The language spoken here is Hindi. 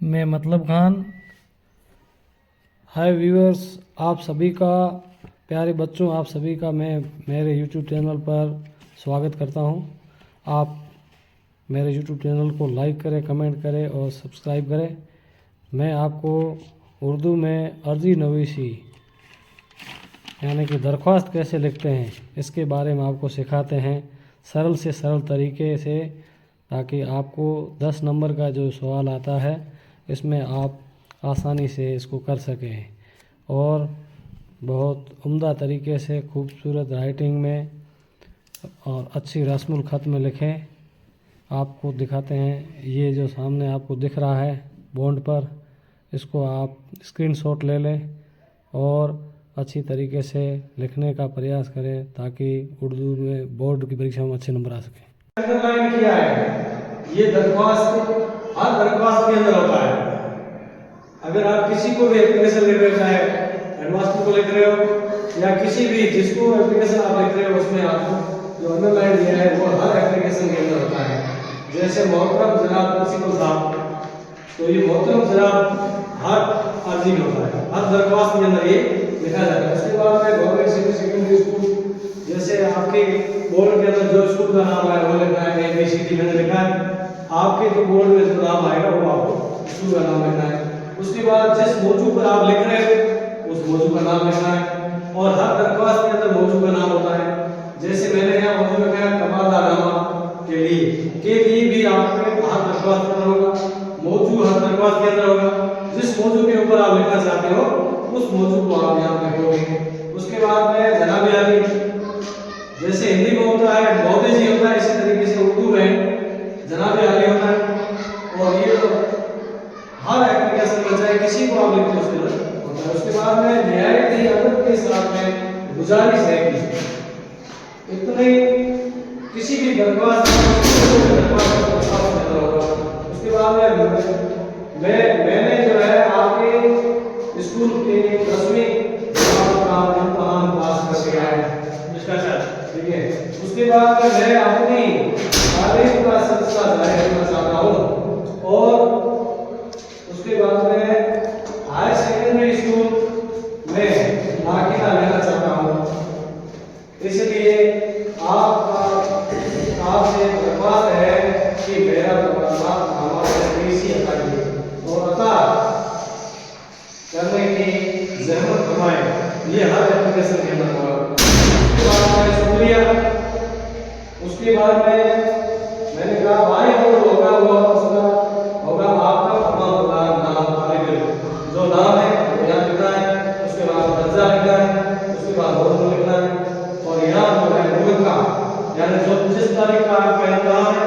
मैं मतलब खान। हाय व्यूअर्स, आप सभी का, प्यारे बच्चों, आप सभी का मैं मेरे यूट्यूब चैनल पर स्वागत करता हूं। आप मेरे यूट्यूब चैनल को लाइक करें, कमेंट करें और सब्सक्राइब करें। मैं आपको उर्दू में अर्जी नवीसी यानी कि दरख्वास्त कैसे लिखते हैं इसके बारे में आपको सिखाते हैं सरल से सरल तरीके से, ताकि आपको 10 नंबर का जो सवाल आता है इसमें आप आसानी से इसको कर सकें और बहुत उम्दा तरीके से खूबसूरत राइटिंग में और अच्छी रस्मुल ख़त में लिखें। आपको दिखाते हैं, ये जो सामने आपको दिख रहा है बोर्ड पर, इसको आप स्क्रीनशॉट ले लें और अच्छी तरीके से लिखने का प्रयास करें ताकि उर्दू में बोर्ड की परीक्षा में अच्छे नंबर आ सकें। अंडरलाइन किया है, ये दरख्वास्त हर दरख्वास्त के अंदर होता है। अगर आप किसी को भी एप्लीकेशन लिख रहे हो, चाहे हेडमास्टर को लिख रहे हो या किसी भी जिसको एप्लीकेशन आप लिख रहे हो, उसमें आपको जो अंडरलाइन दिया है वो हर एप्लीकेशन के अंदर होता है। जैसे मोहतरम जनाब प्रिंसिपल साहब, तो ये मोहतरम जनाब हर अर्जी में होता है, हर दरख्वास्त के अंदर ये लिखा जाता है। उसके बाद में गवर्नमेंट सीनियर सेकेंडरी स्कूल, जैसे आपके बोर्ड के अंदर जो स्कूल का नाम आया वो लिखना है, ABCD मैंने लिखा है। आपके जो बोर्ड में जो नाम आएगा वो आपको स्कूल का नाम लिखना है। उसके बाद जिस मौजू पर आप लिख रहे हो उस मौजू का नाम लिखना है और हर दरख्वास्त के अंदर मौजू का नाम होता है। जैसे मैंने यहाँ मौजू लिखा है तबादलानामा के लिए भी आपके हर दरख्वास्त के अंदर होगा, मौजू हर दरख्वास्त के अंदर होगा। जिस मौजू के ऊपर आप लिखना चाहते हो उस मौजू को आप यहाँ लिखोगे। उसके बाद में जनाब अली, जैसे हिंदी में होता है मोदी जी होता है, इसी तरीके से उर्दू में जनाब अली होता है। और ये हर एप्लीकेशन में चाहे किसी को आप लिखते हो उसके अंदर होता है। उसके बाद में निहायत ही अदब के साथ में गुजारिश है कि इतने किसी भी दरख्वास्त होगा। उसके बाद में मैंने जो है आपके स्कूल के 10वीं का इम्तहान पास करके आया है, ठीक है। उसके बाद में मैं अपनी तालीम का सिलसिला जारी रखना चाहता हूँ और उसके बाद में हायर सेकेंडरी स्कूल में दाखिला लेना चाहता हूँ। इसलिए आपसे दरख्वास्त है कि मेरा तबादलानामा हटाइए और अता करने की जहमत कमाए। ये हर एप्लीकेशन के अंदर होगा। उसके बाद में शुक्रिया। उसके बाद में मैंने कहा भाई और होगा वो उसका होगा आपका नाम जो नाम है वो यहाँ लिखना है। उसके बाद दर्जा लिखना है, उसके बाद रोल लिखना है और यहाँ जो है मुल्क का, यानी जो जिस तारीख का आपका इम्तहान है